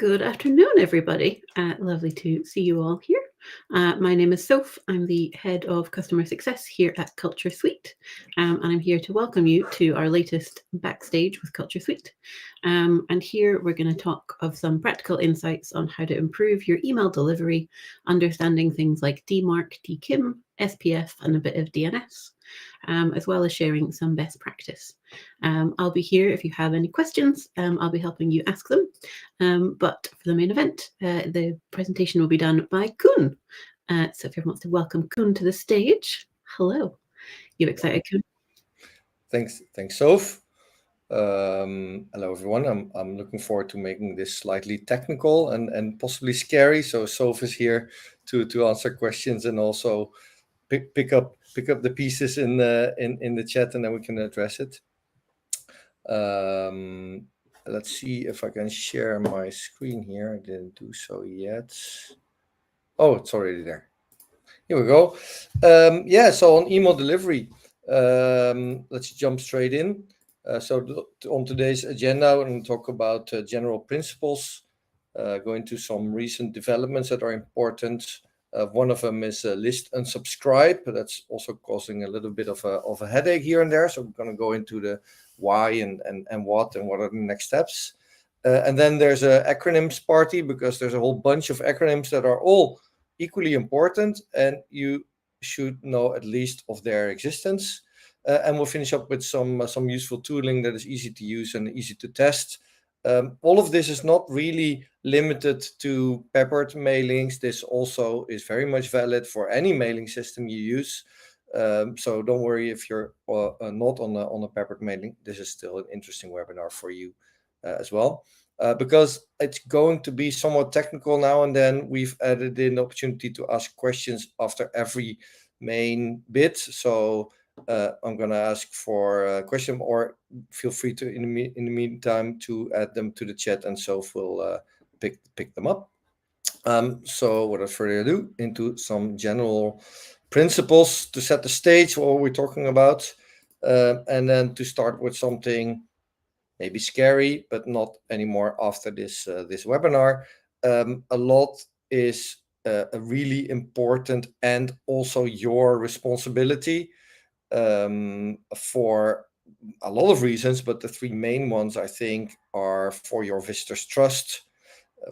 Good afternoon, everybody. Lovely to see you all here. My name is Soph. I'm the head of customer success here at CultureSuite, and I'm here to welcome you to our latest Backstage with CultureSuite. And here we're going to talk of some practical insights on how to improve your email delivery, understanding things like DMARC, DKIM, SPF, and a bit of DNS. As well as sharing some best practice. I'll be here if you have any questions. I'll be helping you ask them. But for the main event, the presentation will be done by Koen. So if everyone wants to welcome Koen to the stage. Hello. You excited, Koen? Thanks, Soph. Hello, everyone. I'm looking forward to making this slightly technical and possibly scary. So Soph is here to answer questions and also pick up the pieces in the chat, and then we can address it. Let's see if I can share my screen here. I didn't do so yet. Oh, it's already there. Here we go. So on email delivery, let's jump straight in. On today's agenda, we're going to talk about general principles, go into some recent developments that are important. One of them is list unsubscribe. That's also causing a little bit of a headache here and there. So we're going to go into the why and what are the next steps. And then there's an acronyms party, because there's a whole bunch of acronyms that are all equally important, and you should know at least of their existence. And we'll finish up with some useful tooling that is easy to use and easy to test. All of this is not really limited to peppered mailings. This also is very much valid for any mailing system you use. So don't worry if you're not on a peppered mailing. This is still an interesting webinar for you as well. Because it's going to be somewhat technical now and then. We've added in the opportunity to ask questions after every main bit. So I'm going to ask for a question, or feel free to, in the meantime, to add them to the chat, and Soph will pick them up. So without further ado, into some general principles to set the stage, what we're talking about, and then to start with something maybe scary, but not anymore after this webinar. A lot is a really important and also your responsibility for a lot of reasons, but the three main ones, I think, are for your visitors' trust,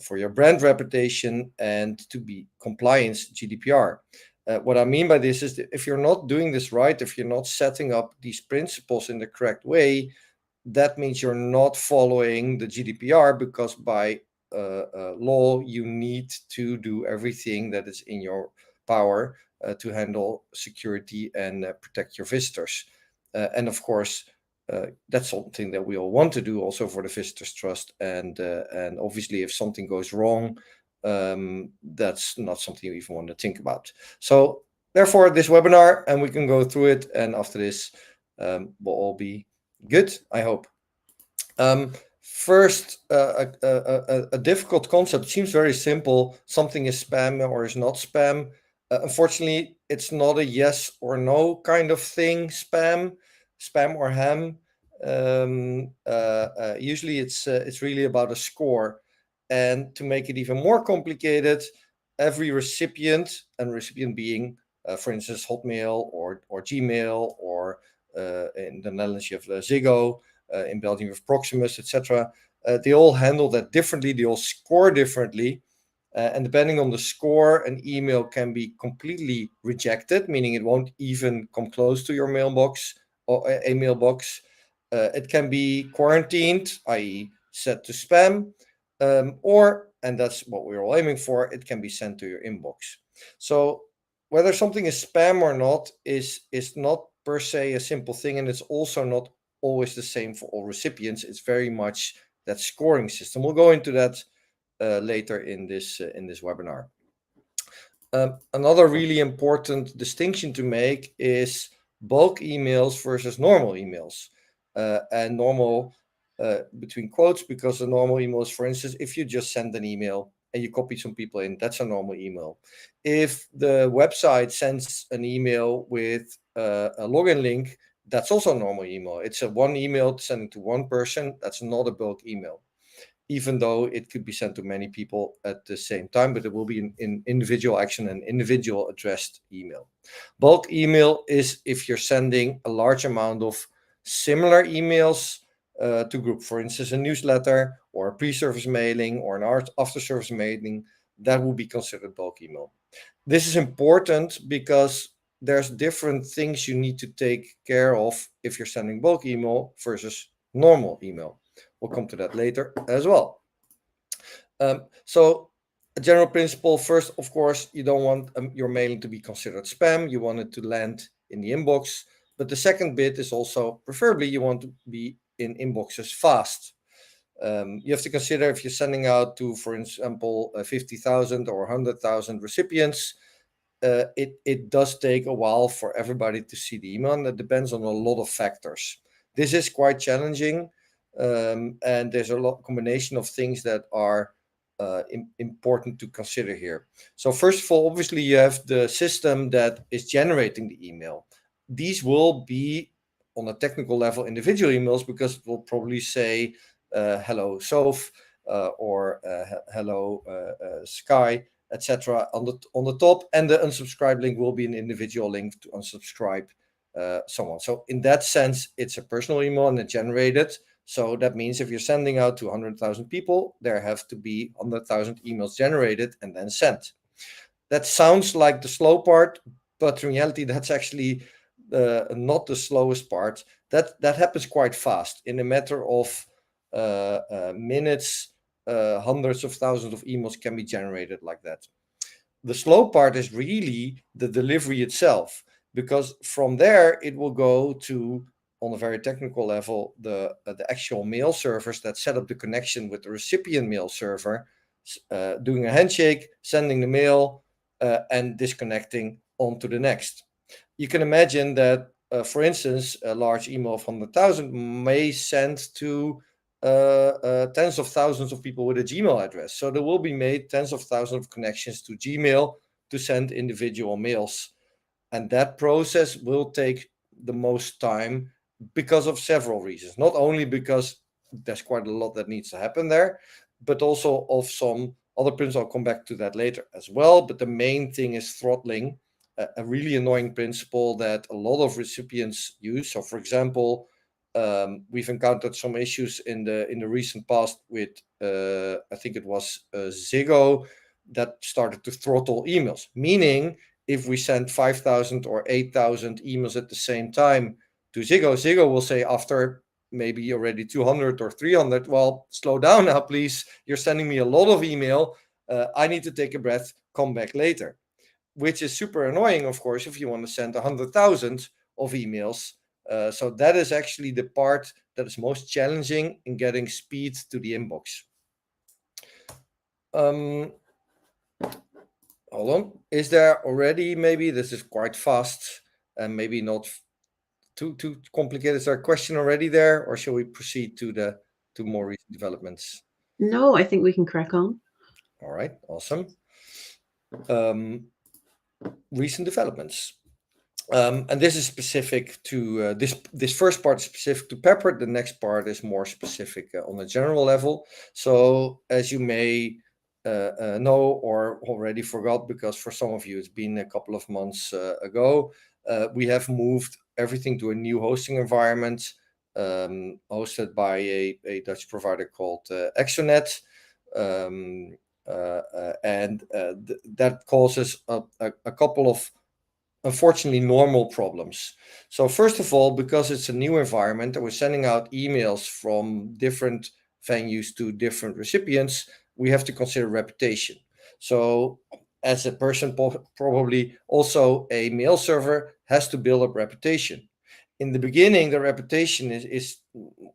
for your brand reputation, and to be compliance GDPR. What I mean by this is that if you're not doing this right, if you're not setting up these principles in the correct way, that means you're not following the GDPR, because by law, you need to do everything that is in your power to handle security and protect your visitors. And of course, that's something that we all want to do also for the visitors' trust. And obviously, if something goes wrong, that's not something you even want to think about. So therefore, this webinar, and we can go through it. And after this, we'll all be good, I hope. First, a difficult concept. Seems very simple. Something is spam or is not spam. Unfortunately, it's not a yes or no kind of thing. Spam or ham. Usually, it's really about a score. And to make it even more complicated, every recipient, and recipient being, for instance, Hotmail or Gmail, or in the Netherlands you have Ziggo, in Belgium you have Proximus, etc. They all handle that differently. They all score differently. And depending on the score, an email can be completely rejected, meaning it won't even come close to your mailbox or a mailbox. It can be quarantined, i.e. set to spam, or, and that's what we're all aiming for, it can be sent to your inbox. So whether something is spam or not is not per se a simple thing, and it's also not always the same for all recipients. It's very much that scoring system. We'll go into that later in this webinar. Another really important distinction to make is bulk emails versus normal emails. And normal between quotes, because a normal email is, for instance, if you just send an email and you copy some people in, that's a normal email. If the website sends an email with a login link, that's also a normal email. It's a one email sending to one person. That's not a bulk email. even though it could be sent to many people at the same time, but it will be an individual action and individual addressed email. Bulk email is if you're sending a large amount of similar emails to group, for instance, a newsletter or a pre-service mailing or an after-service mailing, that will be considered bulk email. This is important because there's different things you need to take care of if you're sending bulk email versus normal email. We'll come to that later as well. So a general principle, first, of course, you don't want your mailing to be considered spam. You want it to land in the inbox. But the second bit is also, preferably, you want to be in inboxes fast. You have to consider if you're sending out to, for example, 50,000 or 100,000 recipients, it does take a while for everybody to see the email, and that depends on a lot of factors. This is quite challenging, and there's a combination of things that are important to consider here. So first of all, obviously, you have the system that is generating the email. These will be, on a technical level, individual emails, because it will probably say, hello, Soph, or hello, Sky, etc. on the top, and the unsubscribe link will be an individual link to unsubscribe someone. So in that sense, it's a personal email and it's generated. So that means if you're sending out to 100,000 people, there have to be 100,000 emails generated and then sent. That sounds like the slow part, but in reality, that's actually not the slowest part. That happens quite fast. In a matter of minutes, hundreds of thousands of emails can be generated like that. The slow part is really the delivery itself, because from there it will go to, on a very technical level, the actual mail servers that set up the connection with the recipient mail server, doing a handshake, sending the mail, and disconnecting onto the next. You can imagine that, for instance, a large email of 100,000 may send to tens of thousands of people with a Gmail address. So there will be made tens of thousands of connections to Gmail to send individual mails. And that process will take the most time because of several reasons. Not only because there's quite a lot that needs to happen there, but also of some other principles. I'll come back to that later as well. But the main thing is throttling, a really annoying principle that a lot of recipients use. So, for example, we've encountered some issues in the recent past with, I think it was Ziggo, that started to throttle emails. Meaning, if we send 5,000 or 8,000 emails at the same time to Ziggo, Ziggo will say after maybe already 200 or 300, well, slow down now, please. You're sending me a lot of email. I need to take a breath. Come back later. Which is super annoying, of course, if you want to send 100,000 of emails. So that is actually the part that is most challenging in getting speed to the inbox. Hold on. Is there already, maybe this is quite fast and maybe not too complicated. Is there a question already there, or shall we proceed to more recent developments? No, I think we can crack on. All right, awesome. Recent developments. And this is specific to this first part is specific to Pepper. The next part is more specific on a general level. So as you may know or already forgot, because for some of you it's been a couple of months ago, we have moved everything to a new hosting environment hosted by a Dutch provider called Exonet. That causes a couple of, unfortunately, normal problems. So first of all, because it's a new environment and we're sending out emails from different venues to different recipients, we have to consider reputation. So as a person, probably also a mail server has to build up reputation. In the beginning, the reputation is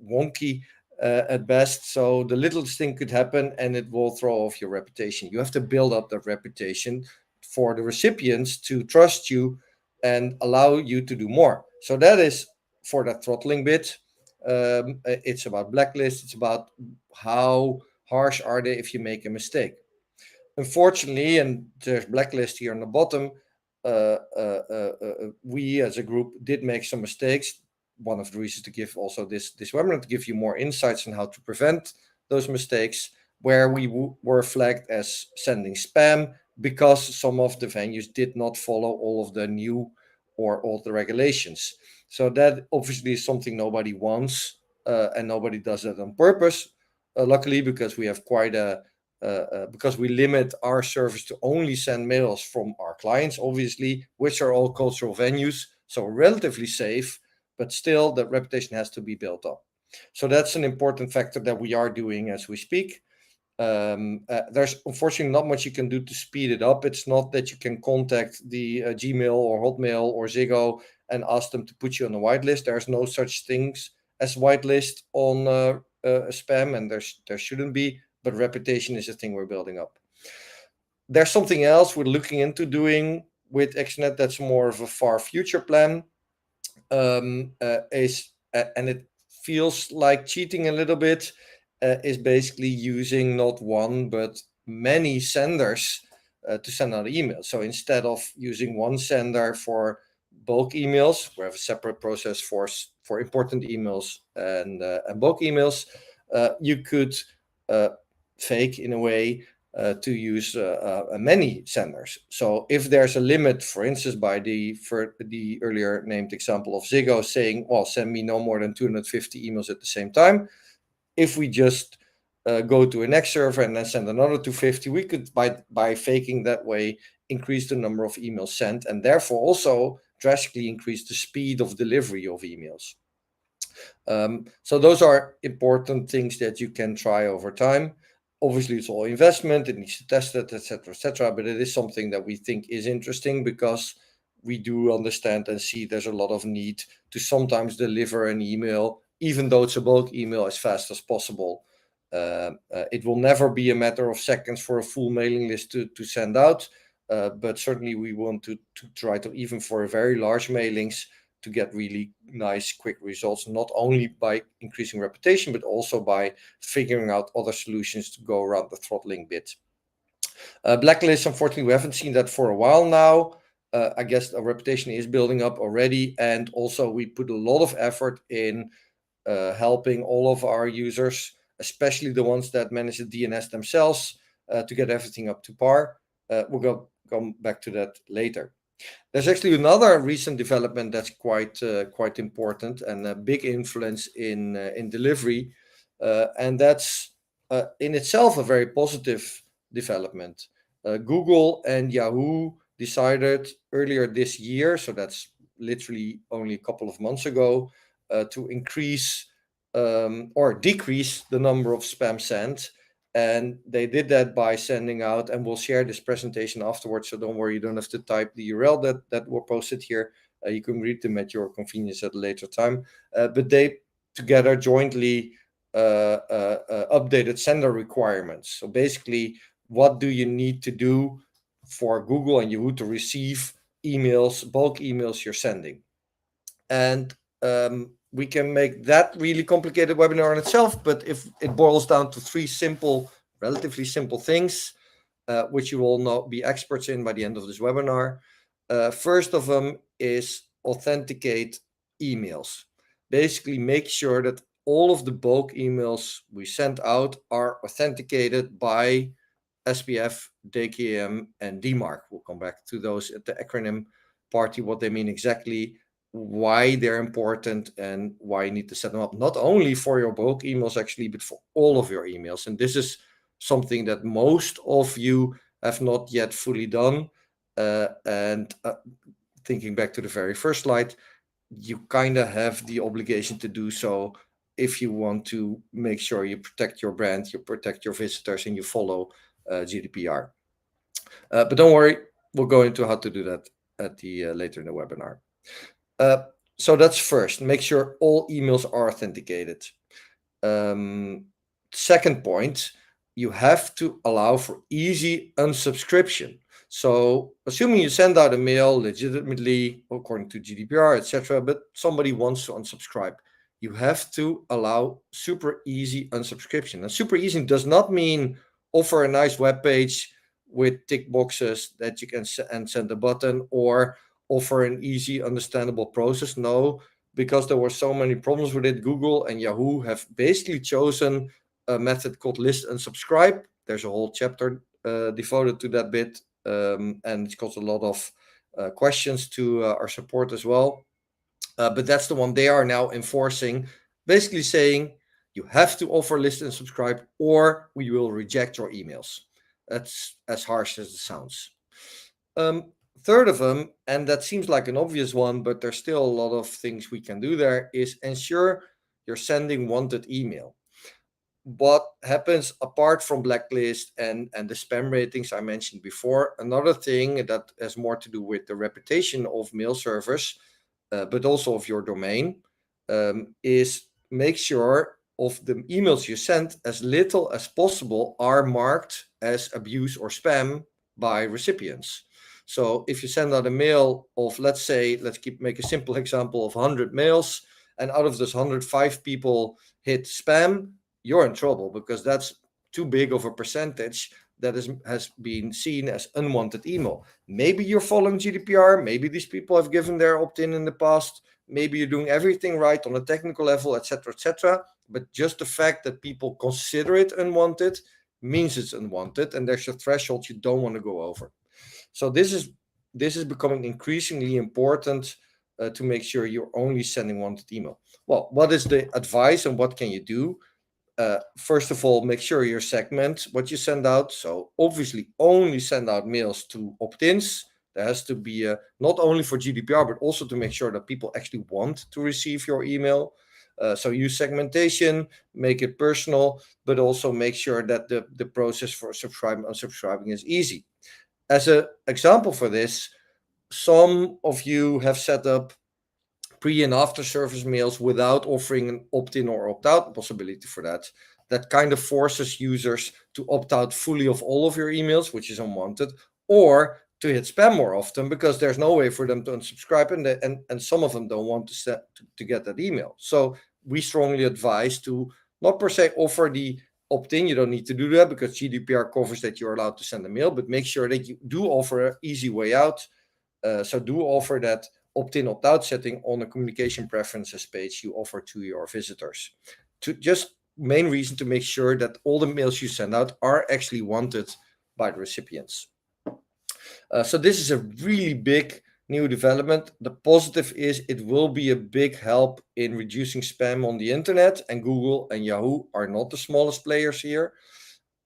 wonky at best. So the littlest thing could happen and it will throw off your reputation. You have to build up that reputation for the recipients to trust you and allow you to do more. So that is for that throttling bit. It's about blacklists. It's about how harsh are they if you make a mistake. Unfortunately, and there's blacklist here on the bottom, we as a group did make some mistakes. One of the reasons to give also this webinar, to give you more insights on how to prevent those mistakes where we were flagged as sending spam because some of the venues did not follow all of the new or all the regulations. So that obviously is something nobody wants, and nobody does that on purpose. Luckily, because we have quite a because we limit our service to only send mails from our clients, obviously, which are all cultural venues, so relatively safe, but still the reputation has to be built up. So that's an important factor that we are doing as we speak. There's unfortunately not much you can do to speed it up. It's not that you can contact the Gmail or Hotmail or Ziggo and ask them to put you on the whitelist. There's no such things as whitelist on spam, and there shouldn't be. But reputation is a thing we're building up. There's something else we're looking into doing with Extranet that's more of a far future plan. And it feels like cheating a little bit, is basically using not one but many senders to send out emails. So instead of using one sender for bulk emails, we have a separate process for important emails and bulk emails. You could fake in a way to use many senders. So if there's a limit, for instance, for the earlier named example of Ziggo saying, well, send me no more than 250 emails at the same time. If we just go to a next server and then send another 250, we could, by faking that way, increase the number of emails sent and therefore also drastically increase the speed of delivery of emails. So those are important things that you can try over time. Obviously, it's all investment, it needs to test it, etc., but it is something that we think is interesting because we do understand and see there's a lot of need to sometimes deliver an email, even though it's a bulk email, as fast as possible. It will never be a matter of seconds for a full mailing list to send out, but certainly we want to try to, even for very large mailings, to get really nice, quick results, not only by increasing reputation, but also by figuring out other solutions to go around the throttling bit. Blacklist, unfortunately, we haven't seen that for a while now. I guess our reputation is building up already. And also we put a lot of effort in helping all of our users, especially the ones that manage the DNS themselves, to get everything up to par. We'll come back to that later. There's actually another recent development that's quite important and a big influence in delivery, and that's in itself a very positive development. Google and Yahoo decided earlier this year, so that's literally only a couple of months ago, to increase or decrease the number of spam sent. And they did that by sending out, and we'll share this presentation afterwards, so don't worry, you don't have to type the URL that were posted here. You can read them at your convenience at a later time. But they together jointly updated sender requirements. So basically, what do you need to do for Google and Yahoo to receive emails, bulk emails you're sending? And we can make that really complicated webinar in itself, but if it boils down to three relatively simple things, which you will not be experts in by the end of this webinar. First of them is authenticate emails. Basically, make sure that all of the bulk emails we send out are authenticated by SPF, DKIM, and DMARC. We'll come back to those at the acronym party, what they mean exactly, why they're important, and why you need to set them up, not only for your bulk emails actually, but for all of your emails. And this is something that most of you have not yet fully done. Thinking back to the very first slide, you kind of have the obligation to do so if you want to make sure you protect your brand, you protect your visitors, and you follow GDPR. But don't worry, we'll go into how to do that at the later in the webinar. So that's first, make sure all emails are authenticated. Second point, you have to allow for easy unsubscription. So assuming you send out a mail legitimately according to GDPR, etc., but somebody wants to unsubscribe, you have to allow super easy unsubscription. And super easy does not mean offer a nice web page with tick boxes that you can send a button, or offer an easy, understandable process. No, because there were so many problems with it, Google and Yahoo have basically chosen a method called list and subscribe. There's a whole chapter devoted to that bit, and it's got a lot of questions to our support as well. But that's the one they are now enforcing, basically saying you have to offer list and subscribe or we will reject your emails. That's as harsh as it sounds. Third of them, and that seems like an obvious one, but there's still a lot of things we can do there, is ensure you're sending wanted email. What happens apart from blacklist and the spam ratings I mentioned before, another thing that has more to do with the reputation of mail servers, but also of your domain, is make sure of the emails you send, as little as possible are marked as abuse or spam by recipients. So if you send out a mail of, let's say, make a simple example of 100 mails, and out of those 105 people hit spam, you're in trouble, because that's too big of a percentage that has been seen as unwanted email. Maybe you're following GDPR, maybe these people have given their opt-in in the past, maybe you're doing everything right on a technical level, etc., etc. But just the fact that people consider it unwanted means it's unwanted, and there's a threshold you don't want to go over. So this is becoming increasingly important to make sure you're only sending wanted email. Well, what is the advice and what can you do? First of all, make sure you segment what you send out. So obviously only send out mails to opt-ins. There has to be not only for GDPR, but also to make sure that people actually want to receive your email. So use segmentation, make it personal, but also make sure that the process for subscribing and unsubscribing is easy. As an example for this, some of you have set up pre and after service mails without offering an opt-in or opt-out possibility for that. That kind of forces users to opt out fully of all of your emails, which is unwanted, or to hit spam more often because there's no way for them to unsubscribe, and some of them don't want to get that email. So we strongly advise to not per se offer the opt-in. You don't need to do that because GDPR covers that you're allowed to send a mail, but make sure that you do offer an easy way out. So do offer that opt-in, opt-out setting on a communication preferences page you offer to your visitors. To just main reason to make sure that all the mails you send out are actually wanted by the recipients. So this is a really big new development. The positive is it will be a big help in reducing spam on the internet, and Google and Yahoo are not the smallest players here.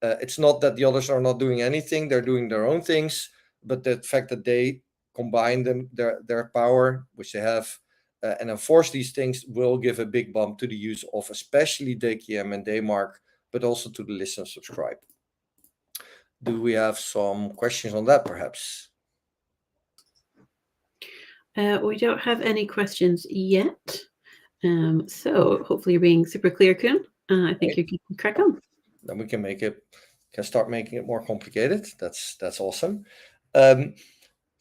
It's not that the others are not doing anything, they're doing their own things, but the fact that they combine their power, which they have, and enforce these things will give a big bump to the use of especially DKIM and DMARC, but also to the listen and subscribe. Do we have some questions on that, perhaps? We don't have any questions yet. So hopefully you're being super clear, Koen. I think you can crack on. Then we can start making it more complicated. That's awesome.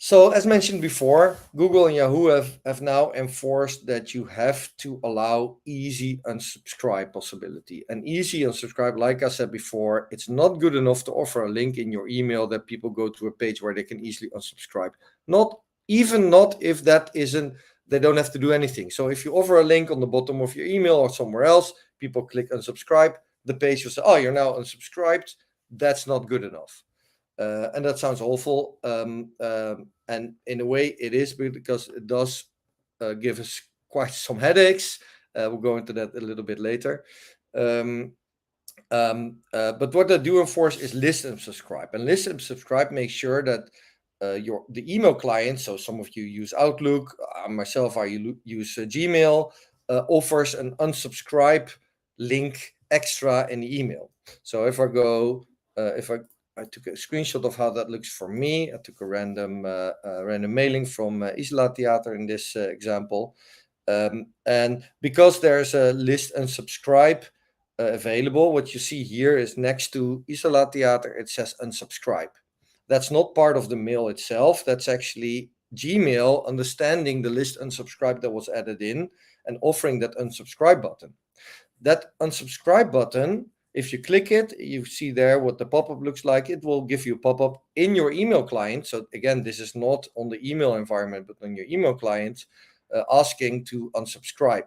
So as mentioned before, Google and Yahoo have now enforced that you have to allow easy unsubscribe possibility. And easy unsubscribe, like I said before, it's not good enough to offer a link in your email that people go to a page where they can easily unsubscribe. Not if that isn't, they don't have to do anything. So if you offer a link on the bottom of your email or somewhere else, people click unsubscribe, the page will say, oh, you're now unsubscribed. That's not good enough. And that sounds awful. And in a way it is, because it does give us quite some headaches. We'll go into that a little bit later. But what they do enforce is list and subscribe. And list and subscribe makes sure that the email client, so some of you use Outlook, myself, I use Gmail, offers an unsubscribe link extra in the email. So if I go, I took a screenshot of how that looks for me. I took a random mailing from Isola Theater in this example. And because there's a list and subscribe available, what you see here is next to Isola Theater, it says unsubscribe. That's not part of the mail itself. That's actually Gmail understanding the list unsubscribe that was added in and offering that unsubscribe button. That unsubscribe button, if you click it, you see there what the pop-up looks like. It will give you a pop-up in your email client. So again, this is not on the email environment, but on your email client, asking to unsubscribe.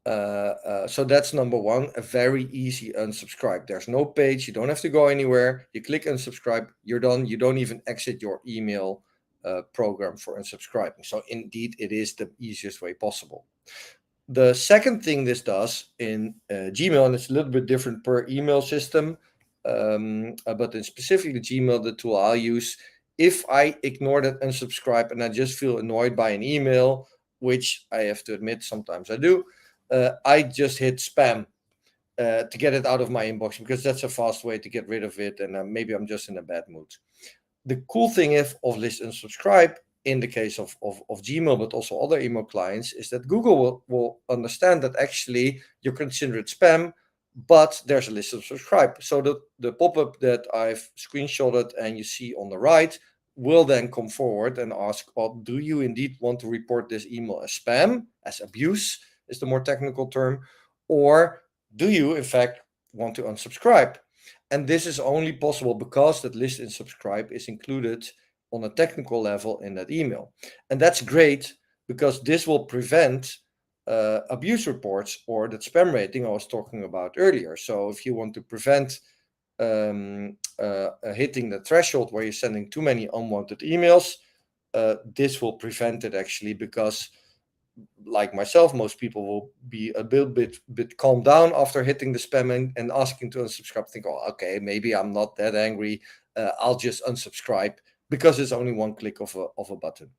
So that's number one, a very easy unsubscribe. There's no page, you don't have to go anywhere. You click unsubscribe, you're done. You don't even exit your email program for unsubscribing. So indeed, it is the easiest way possible. The second thing this does in Gmail, and it's a little bit different per email system, but in specifically Gmail, the tool I'll use, if I ignore that unsubscribe and I just feel annoyed by an email, which I have to admit sometimes I do, I just hit spam to get it out of my inbox, because that's a fast way to get rid of it, and maybe I'm just in a bad mood. The cool thing of list and subscribe in the case of Gmail, but also other email clients, is that Google will understand that actually you're considered spam, but there's a list and subscribe. So the pop-up that I've screenshotted and you see on the right will then come forward and ask, well, do you indeed want to report this email as spam, as abuse is the more technical term, or do you in fact want to unsubscribe? And this is only possible because that list and subscribe is included on a technical level in that email. And that's great, because this will prevent abuse reports or that spam rating I was talking about earlier. So if you want to prevent hitting the threshold where you're sending too many unwanted emails, this will prevent it actually, because like myself, most people will be a bit calmed down after hitting the spam and asking to unsubscribe. Think, oh, okay, maybe I'm not that angry. I'll just unsubscribe, because it's only one click of a button.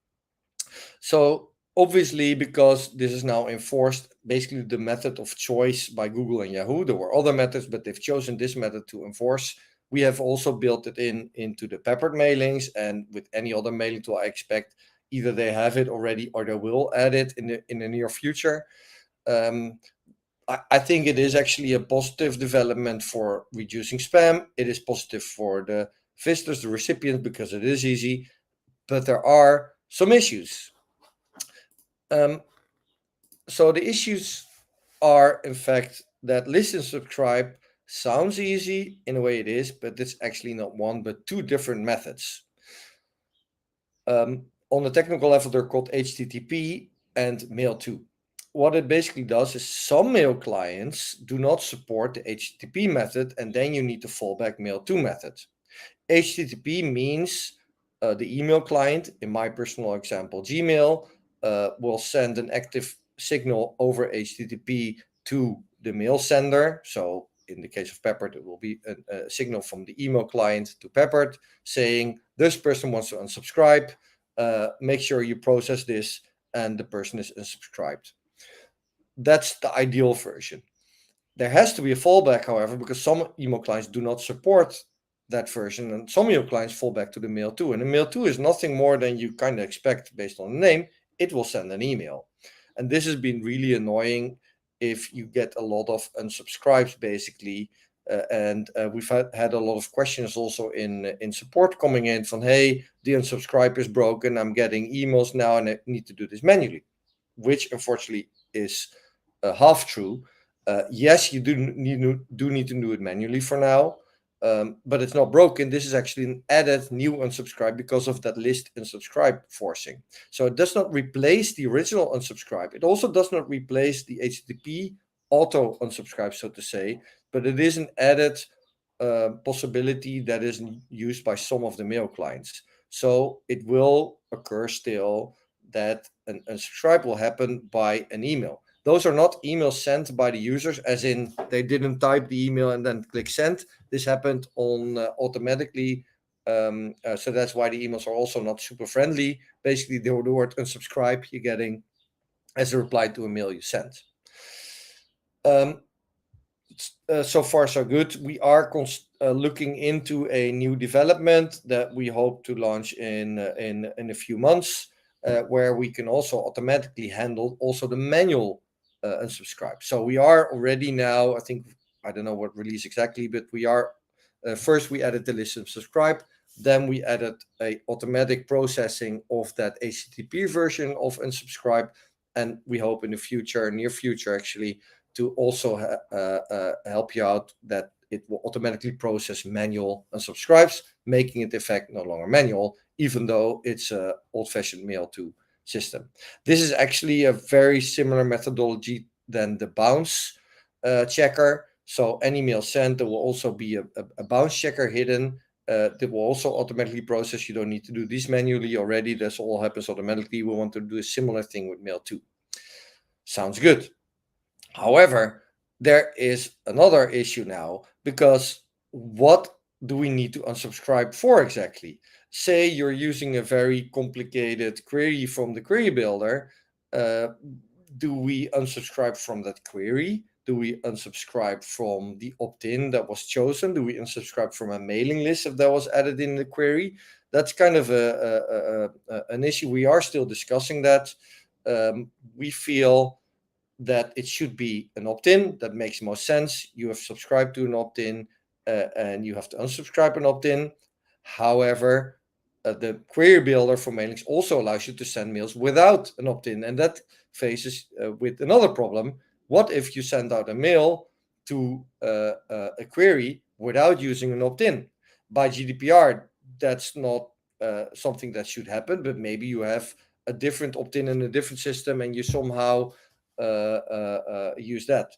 So obviously, because this is now enforced, basically the method of choice by Google and Yahoo. There were other methods, but they've chosen this method to enforce. We have also built it into the Peppered mailings, and with any other mailing tool, I expect either they have it already or they will add it in the near future. I think it is actually a positive development for reducing spam. It is positive for the visitors, the recipients, because it is easy, but there are some issues. So the issues are, in fact, that list and subscribe sounds easy in a way it is, but it's actually not one, but two different methods. On the technical level, they're called HTTP and Mail-to. What it basically does is some mail clients do not support the HTTP method, and then you need to fall back Mail-to method. HTTP means the email client, in my personal example, Gmail, will send an active signal over HTTP to the mail sender. So in the case of Peppered, it will be a signal from the email client to Peppered saying, this person wants to unsubscribe. Make sure you process this, and the person is unsubscribed. That's the ideal version. There has to be a fallback, however, because some email clients do not support that version, and some email clients fall back to the Mail-to. And the Mail-to is nothing more than you kind of expect based on the name. It will send an email. And this has been really annoying if you get a lot of unsubscribes, basically. We've had a lot of questions also in support coming in from, hey, the unsubscribe is broken. I'm getting emails now and I need to do this manually, which unfortunately is half true. Yes, you do need to do it manually for now, but it's not broken. This is actually an added new unsubscribe because of that list unsubscribe forcing. So it does not replace the original unsubscribe. It also does not replace the HTTP auto unsubscribe, so to say, but it is an added possibility that is used by some of the mail clients. So it will occur still that an unsubscribe will happen by an email. Those are not emails sent by the users, as in they didn't type the email and then click send. This happened on automatically. So that's why the emails are also not super friendly. Basically, the word unsubscribe you're getting as a reply to a mail you sent. So far, so good. We are looking into a new development that we hope to launch in a few months, where we can also automatically handle also the manual unsubscribe. So we are already now, I think, I don't know what release exactly, but we are first we added the list and subscribe. Then we added a automatic processing of that HTTP version of unsubscribe, and we hope in the future, near future actually, to also help you out that it will automatically process manual unsubscribes, making it in fact no longer manual, even though it's an old-fashioned Mail-to system. This is actually a very similar methodology then the bounce checker. So any mail sent, there will also be a bounce checker hidden that will also automatically process. You don't need to do this manually already. This all happens automatically. We want to do a similar thing with mail too. Sounds good. However, there is another issue now, because what do we need to unsubscribe for exactly? Say you're using a very complicated query from the query builder. Do we unsubscribe from that query? Do we unsubscribe from the opt-in that was chosen? Do we unsubscribe from a mailing list if that was added in the query? That's kind of an issue. We are still discussing that. We feel that it should be an opt-in. That makes most sense. You have subscribed to an opt-in and you have to unsubscribe an opt-in. However, the query builder for mailings also allows you to send mails without an opt-in, and that faces with another problem. What if you send out a mail to a query without using an opt-in? By GDPR, that's not something that should happen, but maybe you have a different opt-in in a different system and you somehow use that.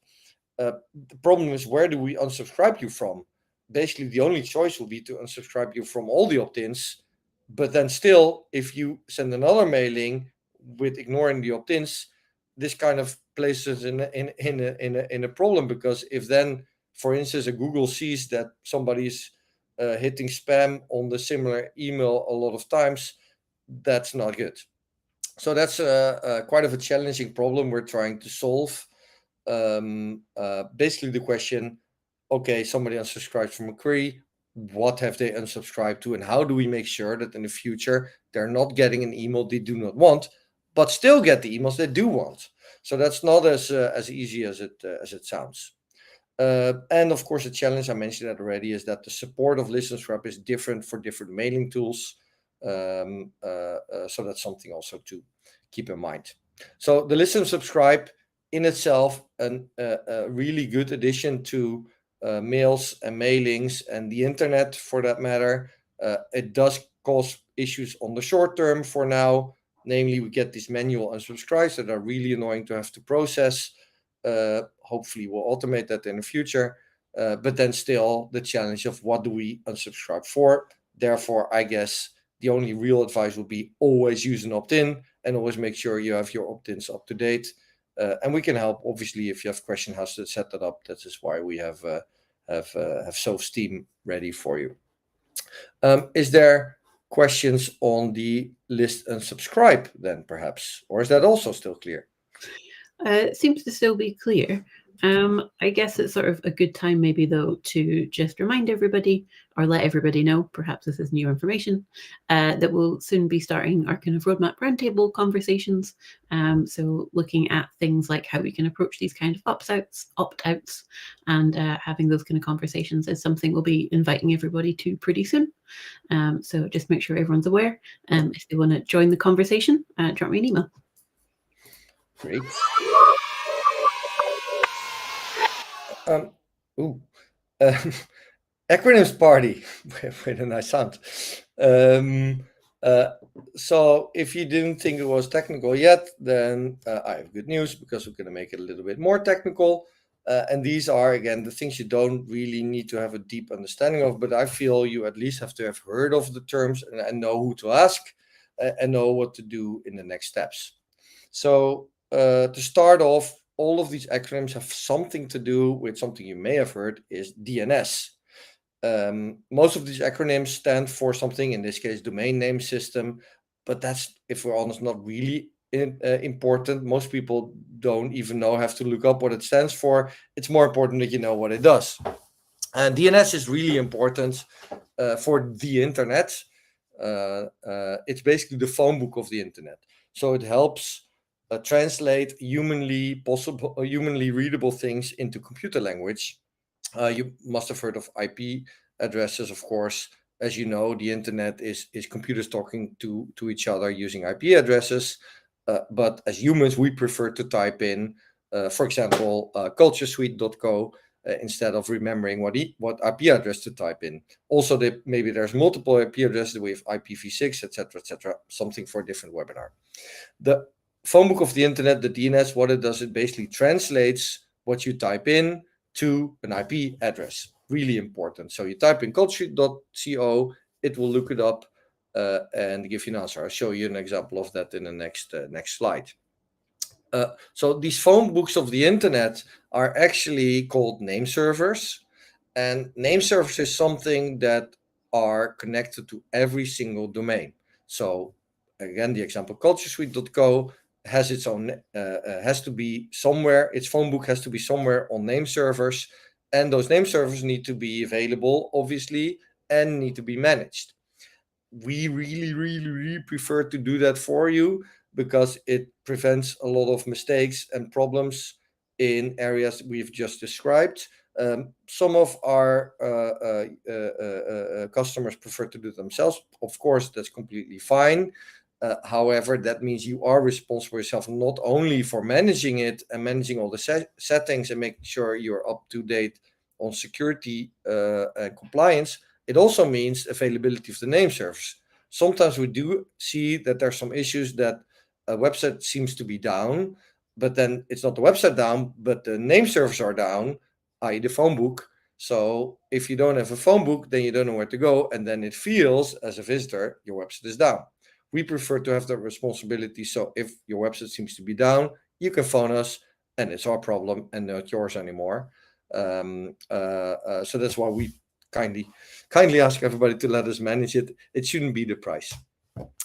The problem is, where do we unsubscribe you from? Basically, the only choice will be to unsubscribe you from all the opt-ins, but then still, if you send another mailing with ignoring the opt-ins, this kind of places in a problem, because if then, for instance, a Google sees that somebody's hitting spam on the similar email a lot of times, that's not good. So that's quite of a challenging problem we're trying to solve. Basically the question, okay, somebody unsubscribes from a query, what have they unsubscribed to, and how do we make sure that in the future they're not getting an email they do not want, but still get the emails they do want? So that's not as easy as it sounds. And of course, the challenge, I mentioned that already, is that the support of listen subscribe is different for different mailing tools. So that's something also to keep in mind. So the listen subscribe in itself, a really good addition to mails and mailings and the internet for that matter. It does cause issues on the short term for now. Namely, we get these manual unsubscribes that are really annoying to have to process. Hopefully we'll automate that in the future. But then still the challenge of what do we unsubscribe for? Therefore, I guess the only real advice would be always use an opt-in and always make sure you have your opt-ins up to date. And we can help, obviously, if you have questions how to set that up. That is why we have Soph's team ready for you. Is there questions on the list and subscribe then, perhaps? Or is that also still clear? It seems to still be clear. I guess it's sort of a good time maybe though to just remind everybody, or let everybody know, perhaps this is new information, that we'll soon be starting our kind of roadmap roundtable conversations. So looking at things like how we can approach these kind of opt-outs, and having those kind of conversations is something we'll be inviting everybody to pretty soon. So just make sure everyone's aware. If they want to join the conversation, drop me an email. Great. Acronyms party with a nice sound. So if you didn't think it was technical yet, then I have good news, because we're going to make it a little bit more technical. And these are, again, the things you don't really need to have a deep understanding of, but I feel you at least have to have heard of the terms and know who to ask and know what to do in the next steps. So to start off, all of these acronyms have something to do with something you may have heard, is DNS. Most of these acronyms stand for something, in this case, domain name system, but that's, if we're honest, not really important. Most people don't even have to look up what it stands for. It's more important that you know what it does. And DNS is really important for the internet. It's basically the phone book of the internet. So it helps translate humanly readable things into computer language. You must have heard of IP addresses, of course. As you know, the internet is computers talking to each other using IP addresses. But as humans, we prefer to type in, for example, CultureSuite.co instead of remembering what IP address to type in. Also, maybe there's multiple IP addresses with IPv6, etc., etc. Something for a different webinar. The phone book of the internet, the DNS, what it does, it basically translates what you type in to an IP address. Really important. So you type in culturesuite.co, it will look it up and give you an answer. I'll show you an example of that in the next slide. So these phone books of the internet are actually called name servers. And name servers is something that are connected to every single domain. So again, the example culturesuite.co has its own, has to be somewhere, its phone book has to be somewhere on name servers. And those name servers need to be available, obviously, and need to be managed. We really prefer to do that for you because it prevents a lot of mistakes and problems in areas we've just described. Some of our customers prefer to do it themselves. Of course, that's completely fine. However, that means you are responsible yourself not only for managing it and managing all the settings and making sure you're up to date on security and compliance. It also means availability of the name servers. Sometimes we do see that there's some issues that a website seems to be down, but then it's not the website down, but the name servers are down, i.e. the phone book. So if you don't have a phone book, then you don't know where to go, and then it feels as a visitor your website is down. We prefer to have that responsibility. So if your website seems to be down, you can phone us, and it's our problem and not yours anymore. So that's why we kindly ask everybody to let us manage it. It shouldn't be the price.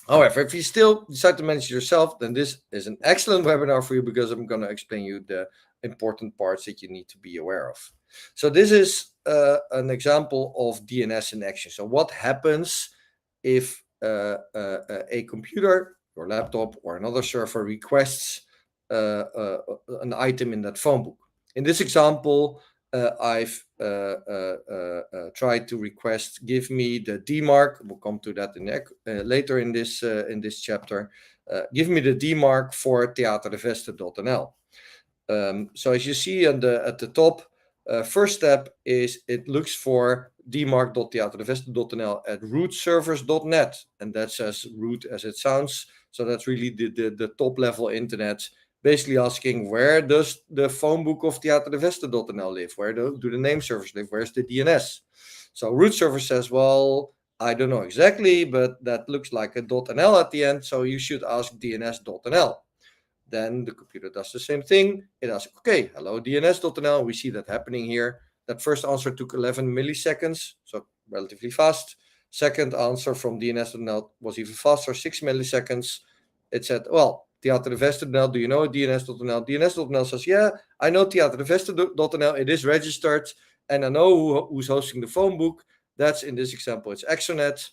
However, if you still decide to manage it yourself, then this is an excellent webinar for you because I'm going to explain you the important parts that you need to be aware of. So this is an example of DNS in action. So what happens if a computer, your laptop, or another server requests an item in that phone book? In this example, I've tried to request, give me the DMARC. We'll come to that later in this chapter. Give me the DMARC for theaterdeveste.nl. So as you see at the top, first step is it looks for dmarc.theaterdeveste.nl at rootservers.net, and that's as root as it sounds. So that's really the top level internet. Basically asking, where does the phone book of theaterdeveste.nl live? Where do the name servers live? Where's the DNS? So root server says, well, I don't know exactly, but that looks like a .nl at the end, so you should ask dns.nl. Then the computer does the same thing. It asks, okay, hello dns.nl. We see that happening here. That first answer took 11 milliseconds, so relatively fast. Second answer from dns.nl was even faster, 6 milliseconds. It said, well, theaterdeveste.nl, do you know dns.nl? dns.nl says, yeah, I know theaterdeveste.nl. It is registered, and I know who's hosting the phone book. That's, in this example, it's Exonet.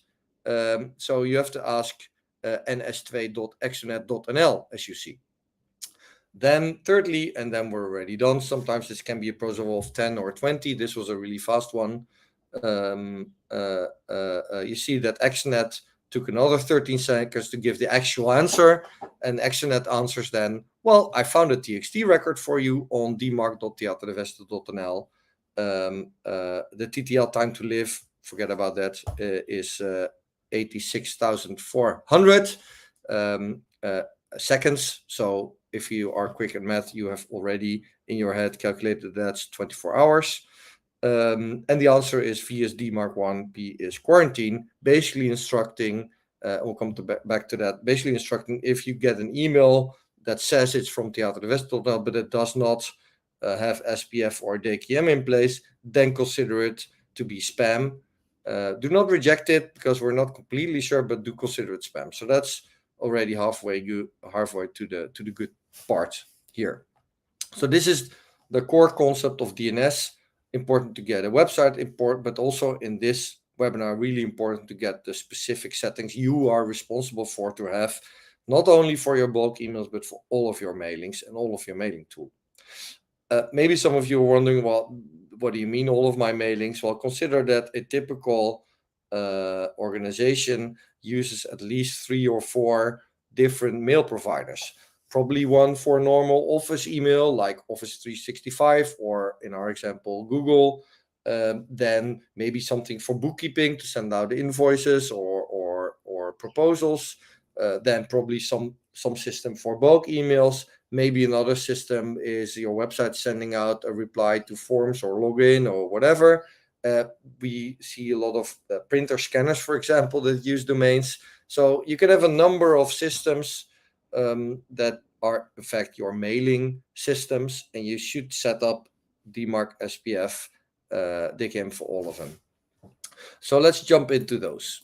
So you have to ask ns2.exonet.nl, as you see. Then thirdly, and then we're already done. Sometimes this can be a process of 10 or 20. This was a really fast one. You see that Exonet took another 13 seconds to give the actual answer. And Exonet answers then, well, I found a TXT record for you on dmarc.theaterdeveste.nl. The TTL time to live, forget about that, is 86,400 seconds. So if you are quick at math, you have already in your head calculated that's 24 hours. And the answer is V is DMARC1, P is quarantine, basically instructing, we'll come back to that, basically instructing if you get an email that says it's from theaterdeveste.nl, but it does not have SPF or DKIM in place, then consider it to be spam. Do not reject it because we're not completely sure, but do consider it spam. So that's already halfway to the good part here. So this is the core concept of DNS. Important to get a website import, but also in this webinar, really important to get the specific settings you are responsible for to have, not only for your bulk emails, but for all of your mailings and all of your mailing tool. Maybe some of you are wondering, well, what do you mean all of my mailings? Well, consider that a typical organization uses at least 3 or 4 different mail providers. Probably one for normal office email like Office 365 or, in our example, Google. Then maybe something for bookkeeping to send out invoices or proposals. then probably some system for bulk emails. Maybe another system is your website sending out a reply to forms or login or whatever. We see a lot of printer scanners, for example, that use domains. So you can have a number of systems that are, in fact, your mailing systems, and you should set up DMARC SPF DKIM for all of them. So let's jump into those.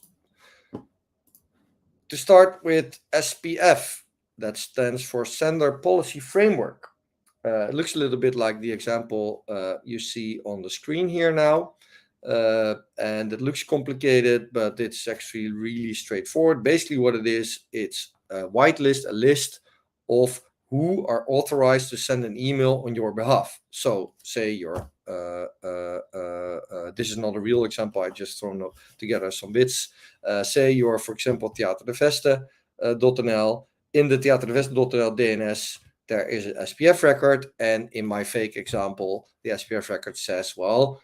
To start with SPF, that stands for Sender Policy Framework. It looks a little bit like the example you see on the screen here now. And it looks complicated, but it's actually really straightforward. Basically what it is, it's a whitelist, a list of who are authorized to send an email on your behalf. So say you're, this is not a real example, I just thrown together some bits. Say you're, for example, theaterdeveste.nl. In the theaterdeveste.nl DNS, there is an SPF record, and in my fake example, the SPF record says, well,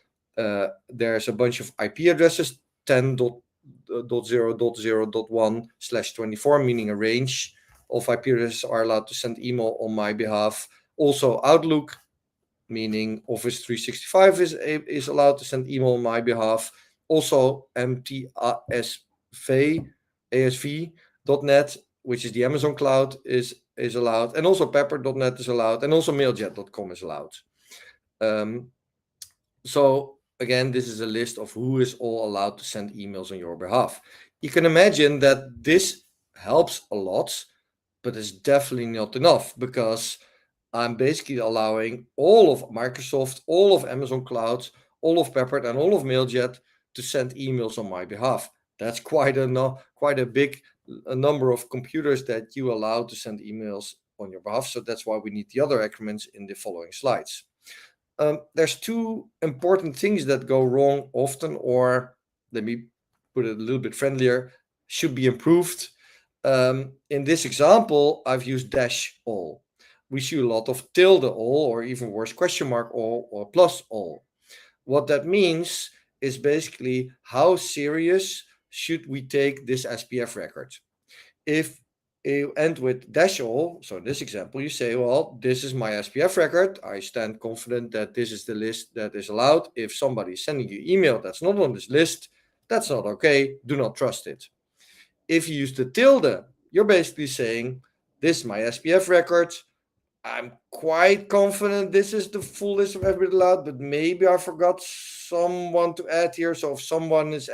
there's a bunch of IP addresses, 10.0.0.1/24, meaning a range of IP addresses are allowed to send email on my behalf. Also Outlook, meaning Office 365 is allowed to send email on my behalf. Also ASV.net, which is the Amazon cloud, is allowed. And also Pepper.net is allowed. And also Mailjet.com is allowed. So again, this is a list of who is all allowed to send emails on your behalf. You can imagine that this helps a lot, but it's definitely not enough, because I'm basically allowing all of Microsoft, all of Amazon Cloud, all of Pepper, and all of Mailjet to send emails on my behalf. That's quite a big number of computers that you allow to send emails on your behalf. So that's why we need the other increments in the following slides. There's two important things that go wrong often, or let me put it a little bit friendlier, should be improved. In this example, I've used -all. We see a lot of tilde-all, or even worse, question mark-all or +all. What that means is basically, how serious should we take this SPF record? If you end with -all, so in this example, you say, well, this is my SPF record. I stand confident that this is the list that is allowed. If somebody is sending you email that's not on this list, that's not okay. Do not trust it. If you use the tilde, you're basically saying, this is my SPF record. I'm quite confident this is the full list of everybody allowed, but maybe I forgot someone to add here. So if someone is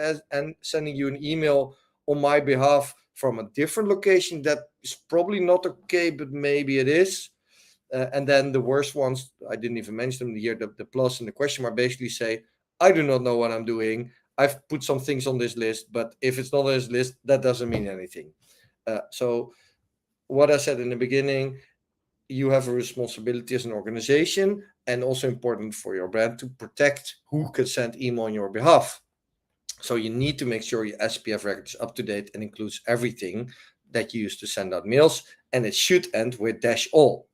sending you an email on my behalf from a different location, that is probably not okay, but maybe it is. And then the worst ones, I didn't even mention them here, the plus and the question mark basically say, I do not know what I'm doing. I've put some things on this list, but if it's not on this list, that doesn't mean anything. So what I said in the beginning, you have a responsibility as an organization, and also important for your brand, to protect who can send email on your behalf. So you need to make sure your SPF record is up to date and includes everything that you use to send out mails, and it should end with -all.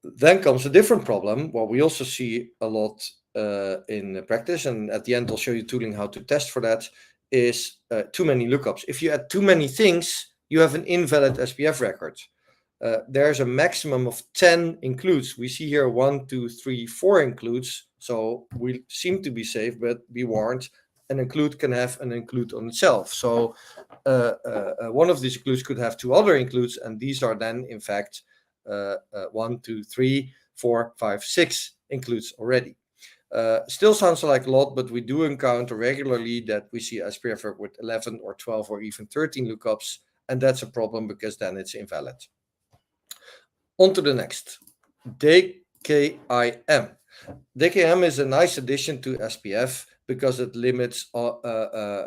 Then comes a different problem, what we also see a lot in practice, and at the end I'll show you tooling how to test for that, is too many lookups. If you add too many things, you have an invalid SPF record. There's a maximum of 10 includes. We see here 1, 2, 3, 4 includes. So we seem to be safe, but be warned, an include can have an include on itself. So one of these includes could have two other includes, and these are then in fact 1, 2, 3, 4, 5, 6 includes already. Still sounds like a lot, but we do encounter regularly that we see SPF record with 11 or 12 or even 13 lookups, and that's a problem because then it's invalid. On to the next, DKIM. DKIM is a nice addition to SPF because it limits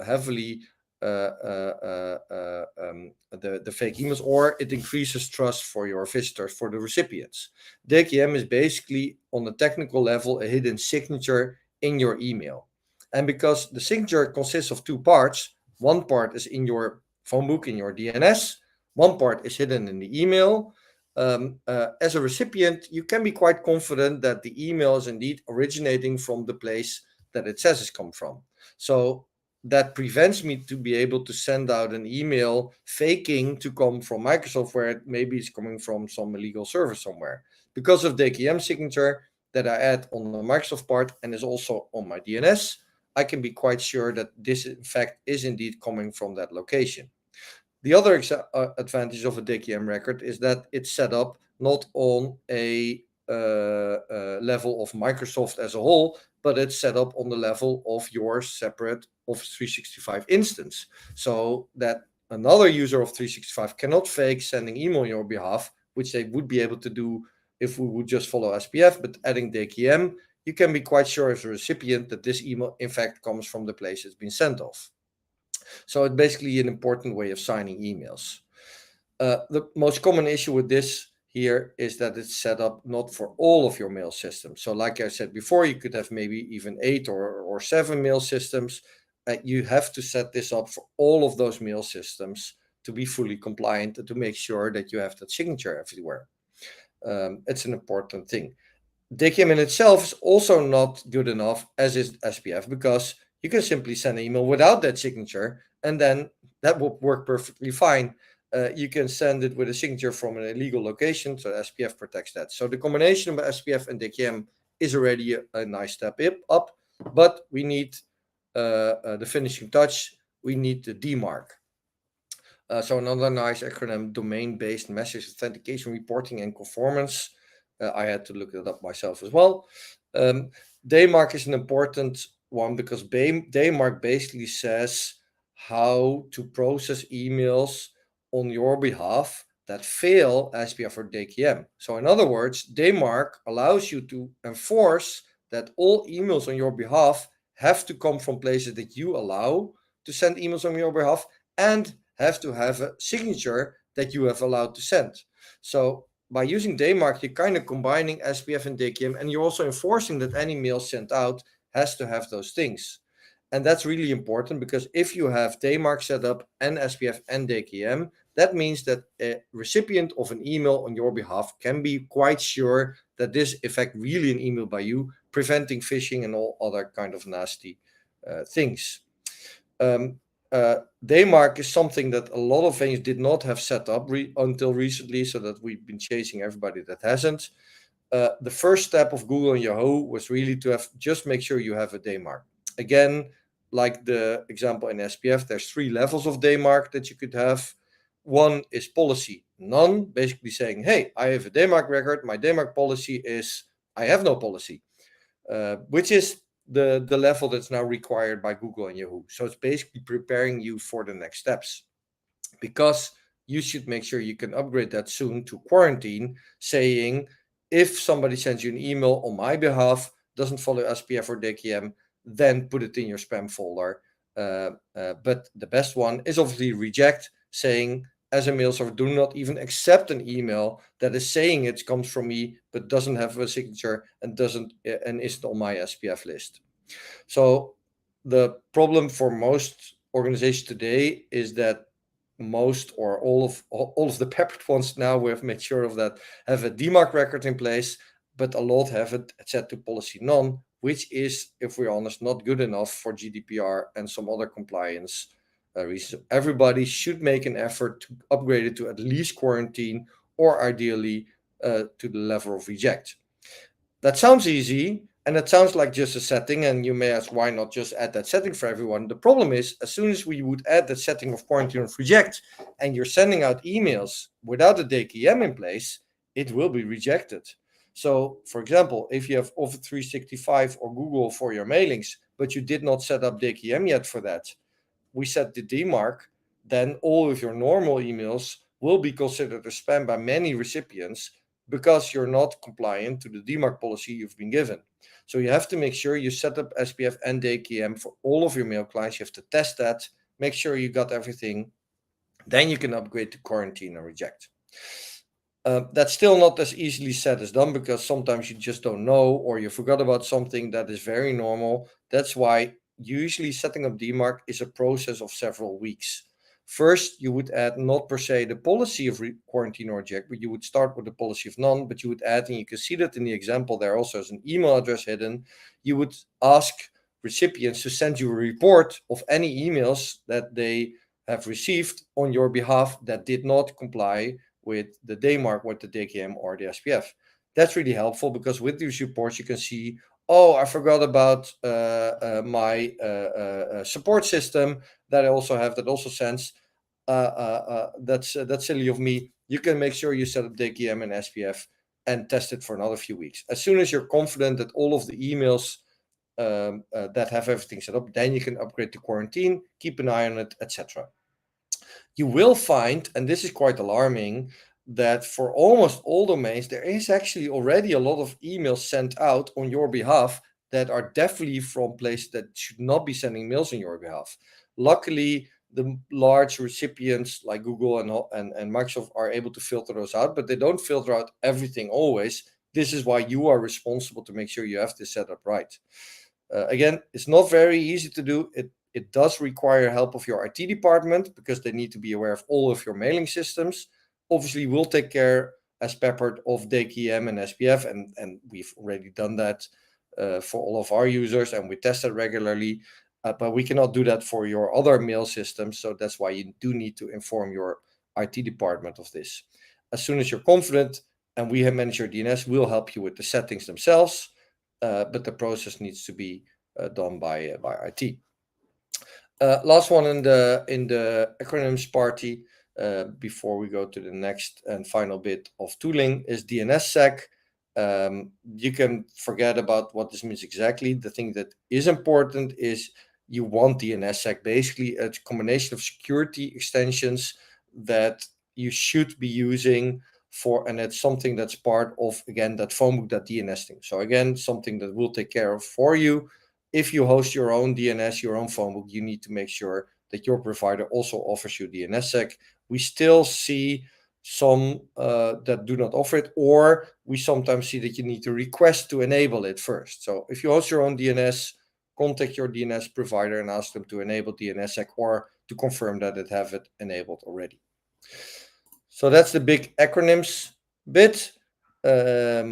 heavily the fake emails, or it increases trust for your visitors, for the recipients. DKIM is basically, on the technical level, a hidden signature in your email. And because the signature consists of two parts, one part is in your phone book, in your DNS, one part is hidden in the email. As a recipient, you can be quite confident that the email is indeed originating from the place that it says it's come from. So that prevents me to be able to send out an email faking to come from Microsoft, where it maybe it's coming from some illegal server somewhere. Because of the DKIM signature that I add on the Microsoft part and is also on my DNS, I can be quite sure that this in fact is indeed coming from that location. The other advantage of a DKIM record is that it's set up not on a level of Microsoft as a whole, but it's set up on the level of your separate Office 365 instance, so that another user of 365 cannot fake sending email on your behalf, which they would be able to do if we would just follow SPF. But adding DKIM, you can be quite sure as a recipient that this email in fact comes from the place it's been sent off. So it's basically an important way of signing emails. The most common issue with this here is that it's set up not for all of your mail systems. So like I said before, you could have maybe even 8 or 7 mail systems. You have to set this up for all of those mail systems to be fully compliant and to make sure that you have that signature everywhere. It's an important thing. DKIM in itself is also not good enough, as is SPF, because you can simply send an email without that signature, and then that will work perfectly fine. You can send it with a signature from an illegal location, so SPF protects that. So the combination of SPF and DKIM is already a nice step up, but we need the finishing touch. We need the DMARC. So another nice acronym: Domain-Based Message Authentication Reporting and Conformance. I had to look it up myself as well. DMARC is an important one because DMARC basically says how to process emails on your behalf that fail SPF or DKIM. So in other words, DMARC allows you to enforce that all emails on your behalf have to come from places that you allow to send emails on your behalf and have to have a signature that you have allowed to send. So by using DMARC, you're kind of combining SPF and DKIM, and you're also enforcing that any mail sent out has to have those things. And that's really important, because if you have DMARC set up and SPF and DKIM, that means that a recipient of an email on your behalf can be quite sure that this in fact really an email by you, preventing phishing and all other kind of nasty things. DMARC is something that a lot of venues did not have set up until recently, so that we've been chasing everybody that hasn't. The first step of Google and Yahoo was really to have just make sure you have a DMARC. Again, like the example in SPF, there's 3 levels of DMARC that you could have. One is policy none, basically saying, hey, I have a DMARC record. My DMARC policy is I have no policy, which is the level that's now required by Google and Yahoo. So it's basically preparing you for the next steps, because you should make sure you can upgrade that soon to quarantine, saying if somebody sends you an email on my behalf, doesn't follow SPF or DKIM, then put it in your spam folder. But the best one is obviously reject, saying as a mail server, do not even accept an email that is saying it comes from me but doesn't have a signature and isn't on my SPF list. So the problem for most organizations today is that most or all of the peppered ones now, we have made sure of that, have a DMARC record in place, but a lot have it set to policy none, which is, if we're honest, not good enough for GDPR and some other compliance reasons. Everybody should make an effort to upgrade it to at least quarantine, or ideally to the level of reject. That sounds easy, and it sounds like just a setting, and you may ask, why not just add that setting for everyone? The problem is, as soon as we would add that setting of quarantine or reject, and you're sending out emails without a DKIM in place, it will be rejected. So, for example, if you have Office 365 or Google for your mailings, but you did not set up DKIM yet for that, we set the DMARC, then all of your normal emails will be considered a spam by many recipients, because you're not compliant to the DMARC policy you've been given. So you have to make sure you set up SPF and DKIM for all of your mail clients. You have to test that, make sure you got everything. Then you can upgrade to quarantine or reject. That's still not as easily said as done, because sometimes you just don't know, or you forgot about something. That is very normal. That's why usually setting up DMARC is a process of several weeks. First, you would add not per se the policy of quarantine or reject, but you would start with the policy of none, but you would add, and you can see that in the example there also as an email address hidden, you would ask recipients to send you a report of any emails that they have received on your behalf that did not comply with the DMARC, with the DKIM or the SPF. That's really helpful because with these reports you can see, oh, I forgot about my support system that I also have that also sends. That's silly of me. You can make sure you set up DKIM and SPF and test it for another few weeks. As soon as you're confident that all of the emails that have everything set up, then you can upgrade to quarantine, keep an eye on it, etc. You will find, and this is quite alarming, that for almost all domains, there is actually already a lot of emails sent out on your behalf that are definitely from places that should not be sending mails on your behalf. Luckily, the large recipients like Google and Microsoft are able to filter those out, but they don't filter out everything always. This is why you are responsible to make sure you have this set up right. Again, it's not very easy to do. It does require help of your IT department because they need to be aware of all of your mailing systems. Obviously, we'll take care as Peppered of DKIM and SPF, and we've already done that for all of our users, and we test it regularly. But we cannot do that for your other mail systems, so that's why you do need to inform your IT department of this. As soon as you're confident and we have managed your DNS, we'll help you with the settings themselves, but the process needs to be done by IT. Last one in the acronyms party, before we go to the next and final bit of tooling, is DNSSEC. You can forget about what this means exactly. The thing that is important is you want DNSSEC, basically a combination of security extensions that you should be using for, and it's something that's part of, again, that phonebook.dns thing. So again, something that we'll take care of for you. If you host your own DNS, your own phonebook, you need to make sure that your provider also offers you DNSSEC. We still see some that do not offer it, or we sometimes see that you need to request to enable it first. So if you host your own DNS, contact your DNS provider and ask them to enable DNSSEC or to confirm that it have it enabled already. So that's the big acronyms bit. I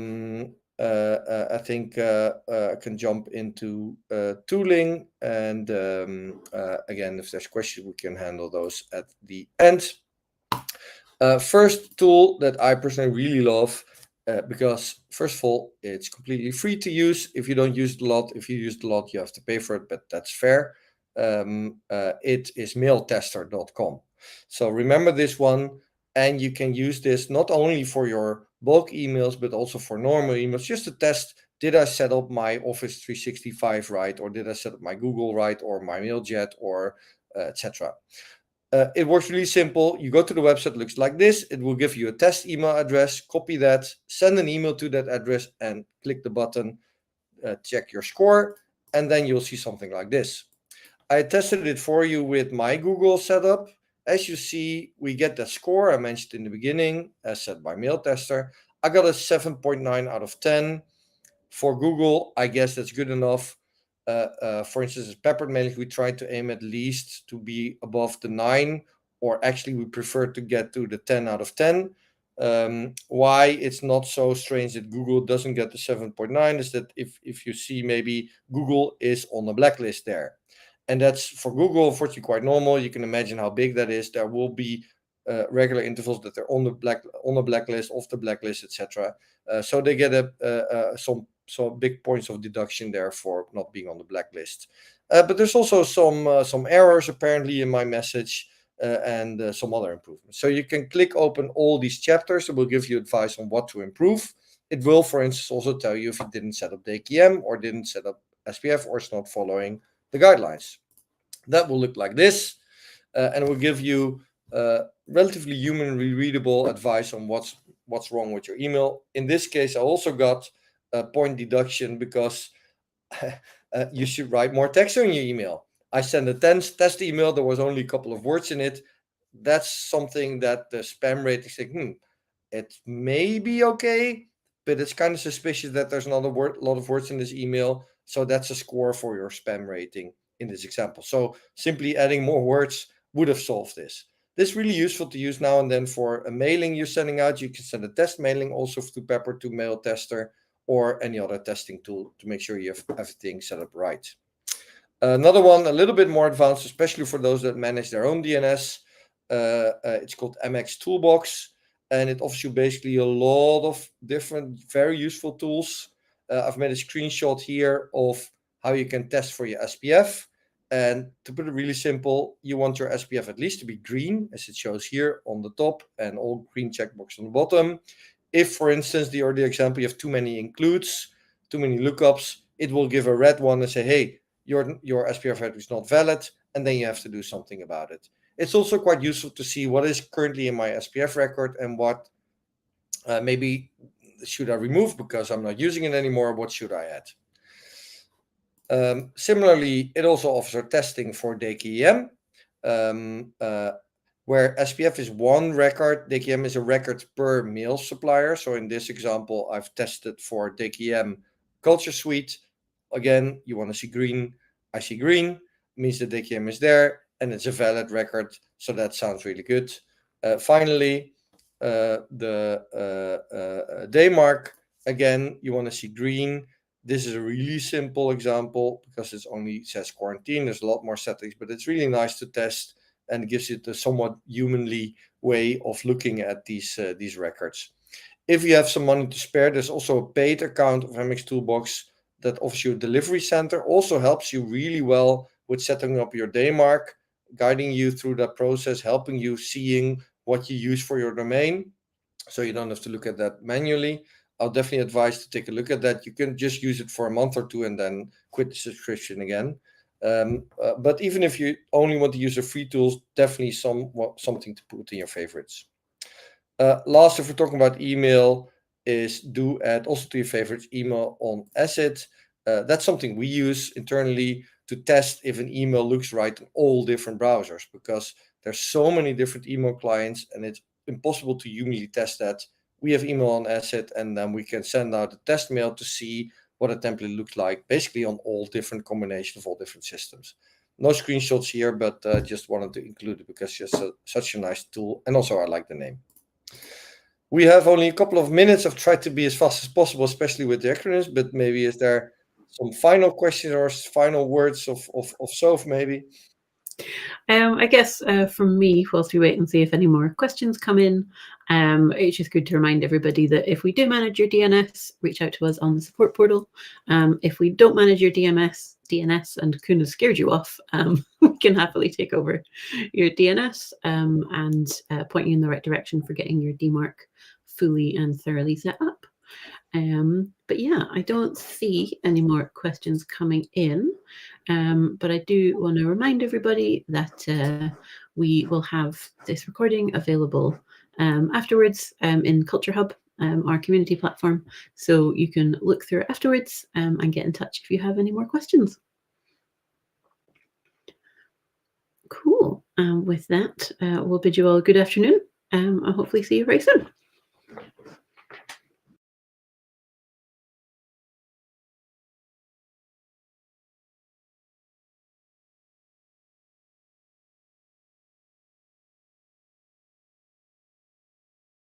think I can jump into tooling, and again, if there's questions, we can handle those at the end. First tool that I personally really love, because first of all, it's completely free to use. If you don't use it a lot, if you use it a lot, you have to pay for it, but that's fair. It is mailtester.com. So remember this one, and you can use this not only for your bulk emails, but also for normal emails, just to test, did I set up my Office 365 right, or did I set up my Google right, or my MailJet, or etc. It works really simple. You go to the website, looks like this. It will give you a test email address. Copy that, send an email to that address, and click the button, check your score, and then you'll see something like this. I tested it for you with my Google setup. As you see, we get the score I mentioned in the beginning, as set by MailTester. I got a 7.9 out of 10. For Google, I guess that's good enough. For instance, as Peppered Mailing, we try to aim at least to be above the 9, or actually we prefer to get to the 10 out of 10. Why it's not so strange that Google doesn't get the 7.9 is that if you see, maybe Google is on the blacklist there. And that's, for Google, unfortunately, quite normal. You can imagine how big that is. There will be regular intervals that they're on the blacklist, off the blacklist, etc. So they get some big points of deduction there for not being on the blacklist. But there's also some errors apparently in my message, and some other improvements. So you can click open all these chapters. It will give you advice on what to improve. It will, for instance, also tell you if you didn't set up the AKM or didn't set up SPF or is not following the guidelines. That will look like this, and it will give you relatively human readable advice on what's wrong with your email. In this case, I also got a point deduction because you should write more text in your email. I sent a test email. There was only a couple of words in it. That's something that the spam rating said, it may be okay, but it's kind of suspicious that there's not a lot of words in this email. So that's a score for your spam rating in this example. So simply adding more words would have solved this. This is really useful to use now and then for a mailing you're sending out. You can send a test mailing also to Pepper, to MailTester, or any other testing tool to make sure you have everything set up right. Another one, a little bit more advanced, especially for those that manage their own DNS. It's called MX Toolbox, and it offers you basically a lot of different, very useful tools. I've made a screenshot here of how you can test for your SPF. And to put it really simple, you want your SPF at least to be green, as it shows here on the top, and all green checkbox on the bottom. If, for instance, the earlier example, you have too many includes, too many lookups, it will give a red one and say, hey, your SPF header is not valid, and then you have to do something about it. It's also quite useful to see what is currently in my SPF record and what maybe should I remove because I'm not using it anymore. What should I add? Similarly, it also offers testing for DKIM, where SPF is one record. DKIM is a record per mail supplier. So in this example, I've tested for DKIM CultureSuite. Again, you want to see green. I see green, means the DKIM is there and it's a valid record. So that sounds really good. Finally, the day mark. Again, you want to see green. This is a really simple example because it only says quarantine. There's a lot more settings, but it's really nice to test and it gives you the somewhat humanly way of looking at these records. If you have some money to spare, there's also a paid account of MX Toolbox that offers you a delivery center. Also helps you really well with setting up your day mark, guiding you through that process, helping you seeing what you use for your domain, so you don't have to look at that manually. I'll definitely advise to take a look at that. You can just use it for a month or two and then quit the subscription again. But even if you only want to use the free tools, definitely something to put in your favorites. Last, if we're talking about email, is do add also to your favorites email on Acid. That's something we use internally to test if an email looks right in all different browsers, because there's so many different email clients and it's impossible to humanly test that. We have email on Acid, and then we can send out a test mail to see what a template looks like, basically on all different combinations of all different systems. No screenshots here, but just wanted to include it because it's such a nice tool, and also I like the name. We have only a couple of minutes. I've tried to be as fast as possible, especially with the acronyms, but maybe is there some final questions or final words of Soph maybe? I guess from me, whilst we wait and see if any more questions come in, it's just good to remind everybody that if we do manage your DNS, reach out to us on the support portal. If we don't manage your DNS and Kuhn has scared you off, we can happily take over your DNS and point you in the right direction for getting your DMARC fully and thoroughly set up. But yeah, I don't see any more questions coming in. But I do want to remind everybody that we will have this recording available afterwards in Culture Hub, our community platform. So you can look through it afterwards and get in touch if you have any more questions. Cool. With that, we'll bid you all a good afternoon and hopefully see you very soon.